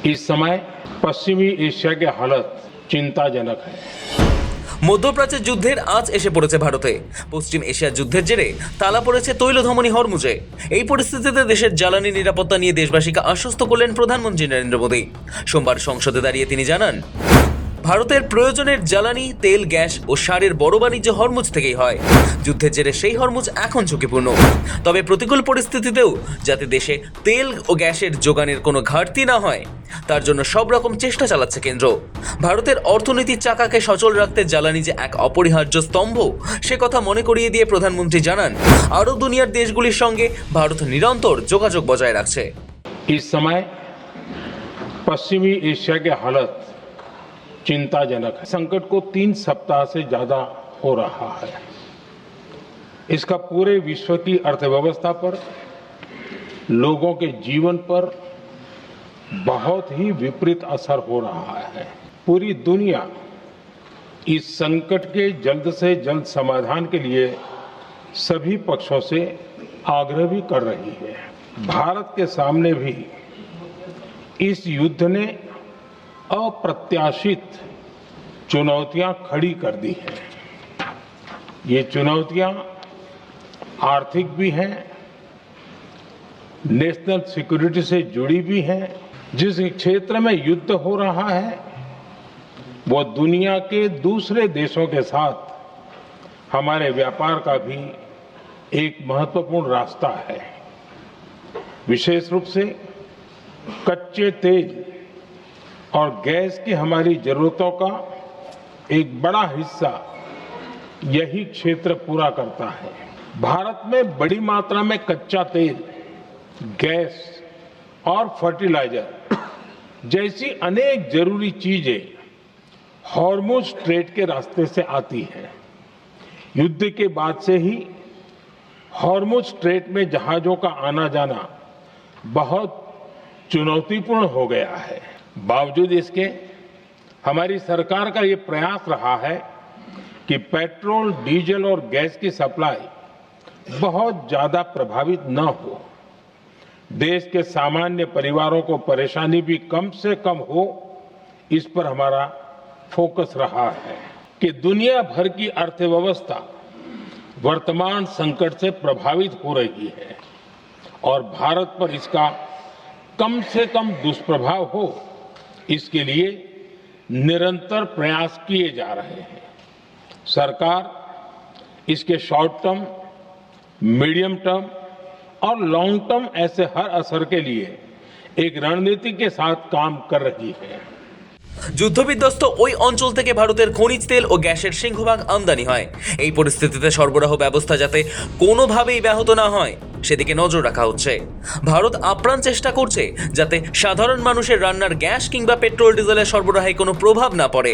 इस समय पश्चिमी एशिया के हालत चिंताजनक है। মধ্যপ্রাচ্যের যুদ্ধের আজ এসে পড়েছে ভারতে। পশ্চিম এশিয়ার যুদ্ধের জেরে তালা পড়েছে তৈল ধমনী হরমুজে। এই পরিস্থিতিতে দেশের জ্বালানি নিরাপত্তা নিয়ে দেশবাসীকে আশ্বস্ত করলেন প্রধানমন্ত্রী নরেন্দ্র মোদী। সোমবার সংসদে দাঁড়িয়ে তিনি জানান, ভারতের প্রয়োজনের জ্বালানি, তেল, গ্যাস ও সারের বড় বাণিজ্য হরমুজ থেকেই হয়। যুদ্ধের জেরে সেই হরমুজ এখন ঝুঁকিপূর্ণ। তবে প্রতিকূল পরিস্থিতিতেও যাতে দেশে তেল ও গ্যাসের যোগানের কোনো ঘাটতি না হয়, তার জন্য সব রকম চেষ্টা চালাচ্ছে কেন্দ্র। ভারতের অর্থনীতির চাকাকে সচল রাখতে জ্বালানি যে এক অপরিহার্য স্তম্ভ, সে কথা মনে করিয়ে দিয়ে প্রধানমন্ত্রী জানান, আরও দুনিয়ার দেশগুলির সঙ্গে ভারত নিরন্তর যোগাযোগ বজায় রাখছে। इस समय पश्चिमी एशिया के हालत चिंताजनक है। संकट को 3 सप्ताह से ज्यादा हो रहा है। इसका पूरे विश्व की अर्थव्यवस्था पर, लोगों के जीवन पर बहुत ही विपरीत असर हो रहा है। पूरी दुनिया इस संकट के जल्द से जल्द समाधान के लिए सभी पक्षों से आग्रह भी कर रही है। भारत के सामने भी इस युद्ध ने अप्रत्याशित चुनौतियां खड़ी कर दी हैं। ये चुनौतियां आर्थिक भी हैं, नेशनल सिक्योरिटी से जुड़ी भी हैं। जिस क्षेत्र में युद्ध हो रहा है वो दुनिया के दूसरे देशों के साथ हमारे व्यापार का भी एक महत्वपूर्ण रास्ता है। विशेष रूप से कच्चे तेल और गैस की हमारी जरूरतों का एक बड़ा हिस्सा यही क्षेत्र पूरा करता है। भारत में बड़ी मात्रा में कच्चा तेल, गैस और फर्टिलाइजर जैसी अनेक जरूरी चीजें हॉर्मुज स्ट्रेट के रास्ते से आती हैं। युद्ध के बाद से ही हॉर्मुज स्ट्रेट में जहाजों का आना जाना बहुत चुनौतीपूर्ण हो गया है। बावजूद इसके हमारी सरकार का ये प्रयास रहा है कि पेट्रोल, डीजल और गैस की सप्लाई बहुत ज्यादा प्रभावित न हो। देश के सामान्य परिवारों को परेशानी भी कम से कम हो, इस पर हमारा फोकस रहा है कि दुनिया भर की अर्थव्यवस्था वर्तमान संकट से प्रभावित हो रही है और भारत पर इसका कम से कम दुष्प्रभाव हो, इसके लिए निरंतर प्रयास किए जा रहे हैं। सरकार इसके शॉर्ट टर्म, मीडियम टर्म और लॉन्ग टर्म ऐसे हर असर के लिए एक रणनीति के साथ काम कर रही है। যুদ্ধবিধ্বস্ত ওই অঞ্চল থেকে ভারতের খনিজ তেল ও গ্যাসের সিংহভাগ আমদানি হয়। এই পরিস্থিতিতে সরবরাহ ব্যবস্থা যাতে কোনোভাবেই ব্যাহত না হয়, সেদিকে নজর রাখা হচ্ছে। ভারত আপ্রাণ চেষ্টা করছে যাতে সাধারণ মানুষের রান্নার গ্যাস কিংবা পেট্রোল ডিজেলের সরবরাহে কোনো প্রভাব না পড়ে।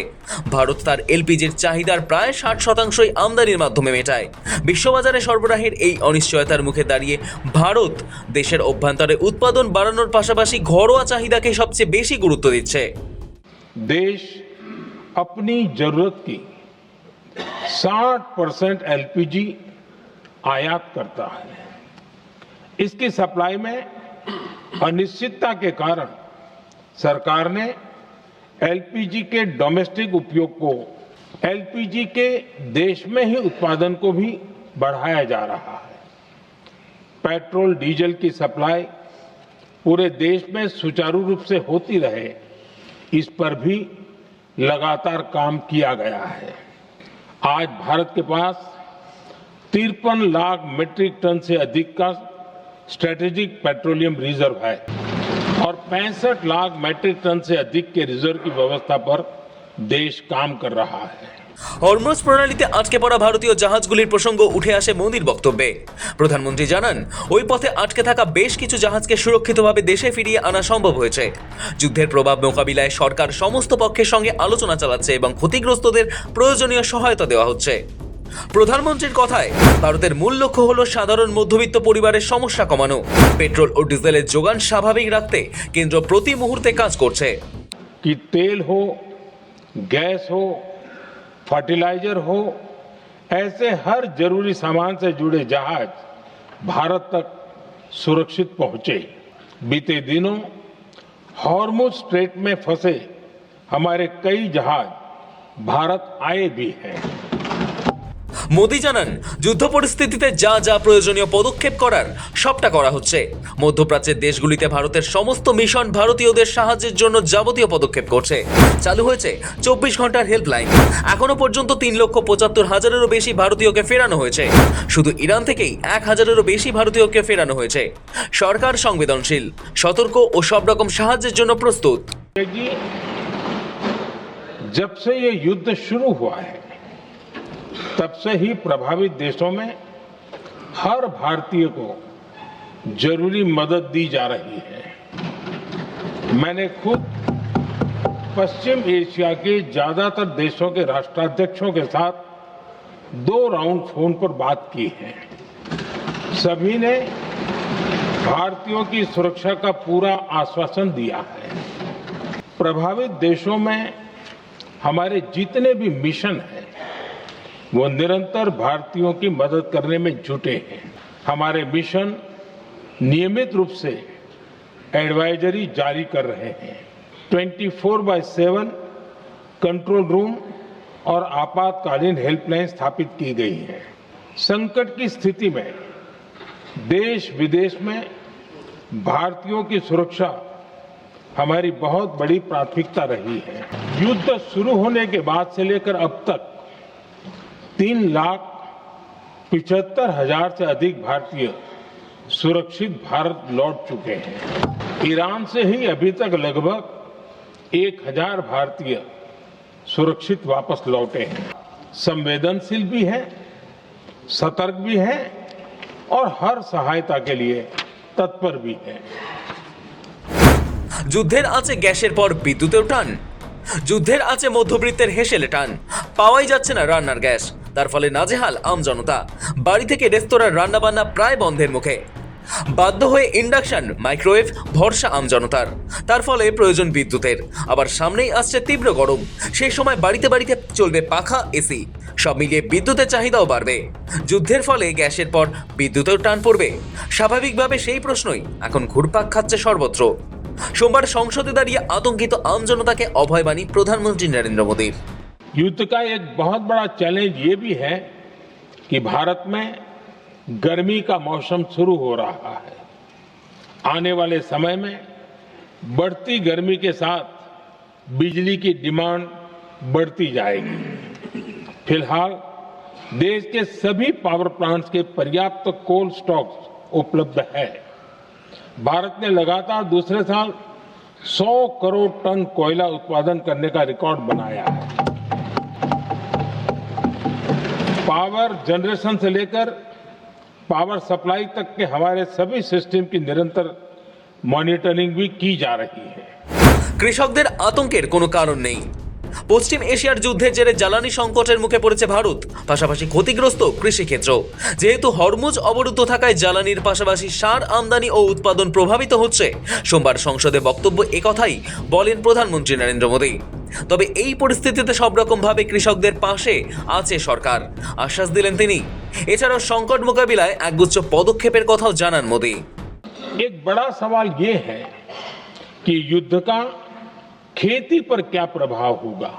ভারত তার এলপিজির চাহিদার প্রায় 60% আমদানির মাধ্যমে মেটায়। বিশ্ববাজারে সরবরাহের এই অনিশ্চয়তার মুখে দাঁড়িয়ে ভারত দেশের অভ্যন্তরে উৎপাদন বাড়ানোর পাশাপাশি ঘরোয়া চাহিদাকে সবচেয়ে বেশি গুরুত্ব দিচ্ছে। देश अपनी जरूरत की 60% एलपीजी आयात करता है। इसकी सप्लाई में अनिश्चितता के कारण सरकार ने एलपीजी के डोमेस्टिक उपयोग को, एलपीजी के देश में ही उत्पादन को भी बढ़ाया जा रहा है। पेट्रोल, डीजल की सप्लाई पूरे देश में सुचारू रूप से होती रहे, इस पर भी लगातार काम किया गया है। आज भारत के पास 53 लाख मीट्रिक टन से अधिक का स्ट्रेटेजिक पेट्रोलियम रिजर्व है और 65 लाख मीट्रिक टन से अधिक के रिजर्व की व्यवस्था पर देश काम कर रहा है। হরমুজ প্রণালীতে আটকে পড়া ভারতীয় জাহাজগুলির প্রসঙ্গ উঠে আসে মোদির বক্তব্যে। প্রধানমন্ত্রী জানান, ওই পথে আটকে থাকা বেশ কিছু জাহাজকে সুরক্ষিতভাবে দেশে ফিরিয়ে আনা সম্ভব হয়েছে। যুদ্ধের প্রভাব মোকাবিলায় সরকার সমস্ত পক্ষের সঙ্গে আলোচনা চালাচ্ছে এবং ক্ষতিগ্রস্তদের প্রয়োজনীয় সহায়তা দেওয়া হচ্ছে। প্রধানমন্ত্রীর কথায়, ভারতের মূল লক্ষ্য হল সাধারণ মধ্যবিত্ত পরিবারের সমস্যা কমানো। পেট্রোল ও ডিজেলের যোগান স্বাভাবিক রাখতে কেন্দ্র প্রতি মুহূর্তে কাজ করছে। कि तेल हो, गैस हो, फर्टिलाइजर हो, ऐसे हर जरूरी सामान से जुड़े जहाज भारत तक सुरक्षित पहुंचे। बीते दिनों हॉर्मुज स्ट्रेट में फंसे हमारे कई जहाज भारत आए भी हैं। মোদি জানান যুদ্ধ পরিস্থিতিতে যা যা প্রয়োজনীয় পদক্ষেপ করার সবটা করা হচ্ছে। মধ্যপ্রাচ্যের দেশগুলিতে ভারতের সমস্ত মিশন ভারতীয়দের সাহায্যের জন্য যাবতীয় পদক্ষেপ করছে। চালু হয়েছে 24 ঘন্টার হেল্পলাইন। এখনো পর্যন্ত 3,75,000-এরও বেশি ভারতীয়কে ফেরানো হয়েছে। শুধু ইরান থেকেই 1,000-এরও বেশি ভারতীয়কে ফেরানো হয়েছে। সরকার সংবেদনশীল, সতর্ক ও সব রকম সাহায্যের জন্য প্রস্তুত। जब से ये युद्ध शुरू हुआ है तब से ही प्रभावित देशों में हर भारतीय को जरूरी मदद दी जा रही है। मैंने खुद पश्चिम एशिया के ज्यादातर देशों के राष्ट्राध्यक्षों के साथ 2 राउंड फोन पर बात की है। सभी ने भारतीयों की सुरक्षा का पूरा आश्वासन दिया है। प्रभावित देशों में हमारे जितने भी मिशन हैं वो निरंतर भारतीयों की मदद करने में जुटे हैं। हमारे मिशन नियमित रूप से एडवाइजरी जारी कर रहे हैं। 24/7 कंट्रोल रूम और आपातकालीन हेल्पलाइन स्थापित की गई है। संकट की स्थिति में देश विदेश में भारतीयों की सुरक्षा हमारी बहुत बड़ी प्राथमिकता रही है। युद्ध शुरू होने के बाद से लेकर अब तक 3,75,000 से अधिक भारतीय सुरक्षित भारत लौट चुके हैं। ईरान से ही अभी तक लगभग 1,000 भारतीय सुरक्षित वापस लौटे हैं। संवेदनशील भी हैं, सतर्क भी हैं और हर सहायता के लिए तत्पर भी हैं। যুদ্ধের আছে গ্যাসের পর বিদ্যুতেও টান, যুদ্ধের আছে মধ্যবিত্তের হেসেলে টান, পাওয়াই যাচ্ছে না রান্নার গ্যাস। তার ফলে নাজেহাল আমজনতা। বাড়ি থেকে রেস্তোরাঁর রান্নাবান্না প্রায় বন্ধের মুখে। বাধ্য হয়ে ইন্ডাকশন, মাইক্রোওয়েভ ভরসা আমজনতার। তার ফলে প্রয়োজন বিদ্যুতের। আবার সামনেই আসছে তীব্র গরম। সেই সময় বাড়িতে বাড়িতে চলবে পাখা, এসি। সব মিলিয়ে বিদ্যুতের চাহিদাও বাড়বে। যুদ্ধের ফলে গ্যাসের পর বিদ্যুতেও টান পড়বে। স্বাভাবিকভাবে সেই প্রশ্নই এখন ঘুরপাক খাচ্ছে সর্বত্র। সোমবার সংসদে দাঁড়িয়ে আতঙ্কিত আমজনতাকে অভয়বাণী প্রধানমন্ত্রী নরেন্দ্র মোদীর। युद्ध का एक बहुत बड़ा चैलेंज ये भी है कि भारत में गर्मी का मौसम शुरू हो रहा है। आने वाले समय में बढ़ती गर्मी के साथ बिजली की डिमांड बढ़ती जाएगी। फिलहाल देश के सभी पावर प्लांट्स के पर्याप्त कोल स्टॉक उपलब्ध है। भारत ने लगातार दूसरे साल 100 करोड़ टन कोयला उत्पादन करने का रिकॉर्ड बनाया है। पावर जनरेशन से लेकर पावर सप्लाई तक के हमारे सभी सिस्टम की निरंतर मॉनिटरिंग भी की जा रही है। কৃষকদের আতঙ্কের কোনো কারণ নেই। পশ্চিম এশিয়ার যুদ্ধের জেরে জ্বালানি সংকটের মুখে পড়েছে ভারত, পাশাপাশি ক্ষতিগ্রস্ত কৃষিক্ষেত্র। যেহেতু হরমুজ অবরুদ্ধ থাকায় জ্বালানির পাশাপাশি সার আমদানি ও উৎপাদন প্রভাবিত হচ্ছে। সোমবার সংসদে বক্তব্য একথাই বলেন প্রধানমন্ত্রী নরেন্দ্র মোদী। তবে এই পরিস্থিতিতে সব রকম ভাবে কৃষকদের পাশে আছে সরকার, আশ্বাস দিলেন তিনি। এছাড়াও সংকট মোকাবিলায় একগুচ্ছ পদক্ষেপের কথাও জানান মোদী। एक बड़ा सवाल ये है कि युद्ध का खेती पर क्या प्रभाव होगा।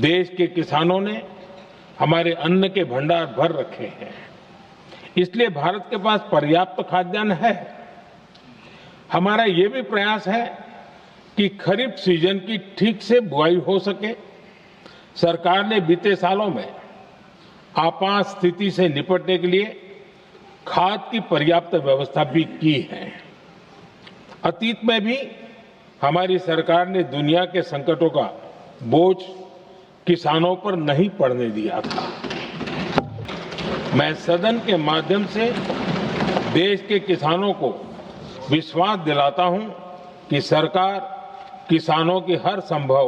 देश के किसानों ने हमारे अन्न के भंडार भर रखे हैं, इसलिए भारत के पास पर्याप्त खाद्यान्न है। हमारा ये भी प्रयास है कि खरीफ सीजन की ठीक से बुआई हो सके। सरकार ने बीते सालों में आपात स्थिति से निपटने के लिए खाद की पर्याप्त व्यवस्था भी की है। अतीत में भी हमारी सरकार ने दुनिया के संकटों का बोझ किसानों पर नहीं पड़ने दिया था। मैं सदन के माध्यम से देश के किसानों को विश्वास दिलाता हूं कि सरकार किसानों की हर संभव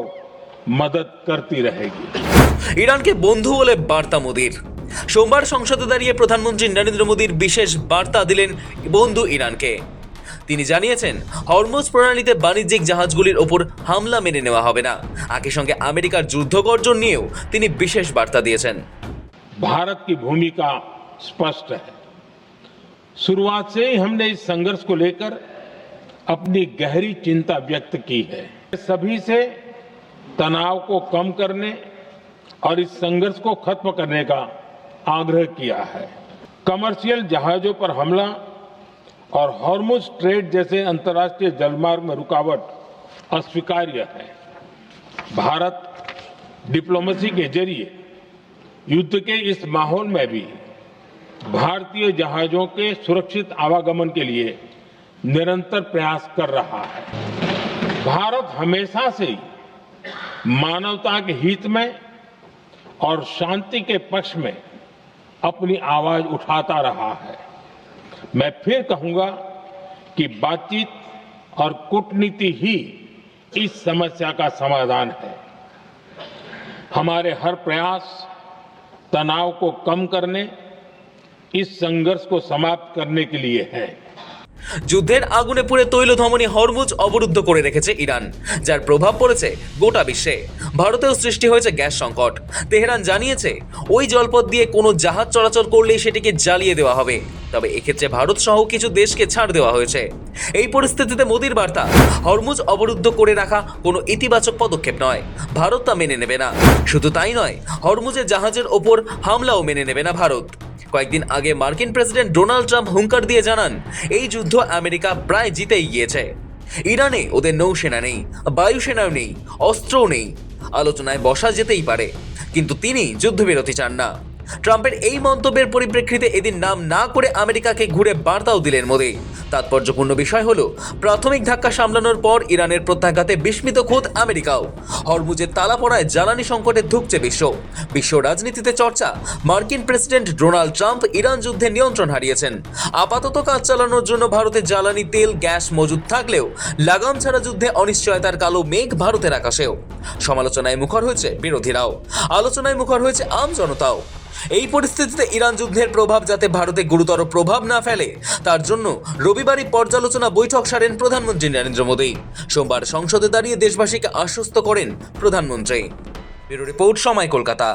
मदद करती रहेगी। ইরানকে বন্ধু বলে বার্তা মোদীর। সোমবার সংসদে দাঁড়িয়ে প্রধানমন্ত্রী নরেন্দ্র মোদীর বিশেষ বার্তা দিলেন বন্ধু ইরানকে। তিনি জানিয়েছেন হরমুজ প্রণালীতে বাণিজ্যিক জাহাজগুলির ওপর হামলা মেনে নেওয়া হবে না। একই সঙ্গে আমেরিকার যুদ্ধ গর্জন নিয়েও তিনি বিশেষ বার্তা দিয়েছেন। भारत की भूमिका स्पष्ट है। शुरुआत से ही हमने इस संघर्ष को लेकर अपनी गहरी चिंता व्यक्त की है। सभी से तनाव को कम करने और इस संघर्ष को खत्म करने का आग्रह किया है। कमर्शियल जहाजों पर हमला और हॉर्मुज स्ट्रेट जैसे अंतर्राष्ट्रीय जलमार्ग में रुकावट अस्वीकार्य है। भारत डिप्लोमेसी के जरिए युद्ध के इस माहौल में भी भारतीय जहाजों के सुरक्षित आवागमन के लिए निरंतर प्रयास कर रहा है। भारत हमेशा से ही मानवता के हित में और शांति के पक्ष में अपनी आवाज उठाता रहा है। मैं फिर कहूंगा कि बातचीत और कूटनीति ही इस समस्या का समाधान है। हमारे हर प्रयास तनाव को कम करने, इस संघर्ष को समाप्त करने के लिए है। যুদ্ধের আগুনে পুড়ে তৈল ধমনী হরমুজ অবরুদ্ধ করে রেখেছে ইরান, যার প্রভাব পড়েছে গোটা বিশ্বে। ভারতেও সৃষ্টি হয়েছে গ্যাস সংকট। তেহরান জানিয়েছে ওই জলপথ দিয়ে কোনো জাহাজ চলাচল করলেই সেটিকে জ্বালিয়ে দেওয়া হবে। তবে এক্ষেত্রে ভারত সহ কিছু দেশকে ছাড় দেওয়া হয়েছে। এই পরিস্থিতিতে মোদির বার্তা, হরমুজ অবরুদ্ধ করে রাখা কোনো ইতিবাচক পদক্ষেপ নয়, ভারত তা মেনে নেবে না। শুধু তাই নয়, হরমুজের জাহাজের ওপর হামলাও মেনে নেবে না ভারত। কয়েকদিন আগে মার্কিন প্রেসিডেন্ট ডোনাল্ড ট্রাম্প হুঙ্কার দিয়ে জানান এই যুদ্ধ আমেরিকা প্রায় জিতেই গিয়েছে। ইরানে ওদের নৌসেনা নেই, বায়ুসেনাও নেই, অস্ত্রও নেই। আলোচনায় বসা যেতেই পারে, কিন্তু তিনি যুদ্ধবিরতি চান না। ট্রাম্পের এই মন্তব্যের পরিপ্রেক্ষিতে এদিন নাম না করে আমেরিকাকে ঘুরে বার্তাও দিলেন মোদি। তাৎপর্যপূর্ণ বিষয় হলো, প্রাথমিক ধাক্কা সামলানোর পর ইরানের প্রত্যাঘাতে বিস্মিত খোদ আমেরিকাও। হরমুজের তালা পড়ায় জ্বালানি সংকটে ধুঁকছে বিশ্ব রাজনীতিতে চর্চা, মার্কিন প্রেসিডেন্ট ডোনাল্ড ট্রাম্প ইরান যুদ্ধে নিয়ন্ত্রণ হারিয়েছেন। আপাতত কাজ চালানোর জন্য ভারতে জ্বালানি তেল গ্যাস মজুদ থাকলেও লাগাম ছাড়া যুদ্ধে অনিশ্চয়তার কালো মেঘ ভারতের আকাশেও। সমালোচনায় মুখর হয়েছে বিরোধীরাও, আলোচনায় মুখর হয়েছে আম জনতাও। এই পরিস্থিতিতে ইরান যুদ্ধের প্রভাব যাতে ভারতে গুরুতর প্রভাব না ফেলে, তার জন্য রবিবারই পর্যালোচনা বৈঠক সারেন প্রধানমন্ত্রী নরেন্দ্র মোদি। সোমবার সংসদে দাঁড়িয়ে দেশবাসীকে আশ্বস্ত করেন প্রধানমন্ত্রী। ব্যুরো রিপোর্ট, সময়, কলকাতা।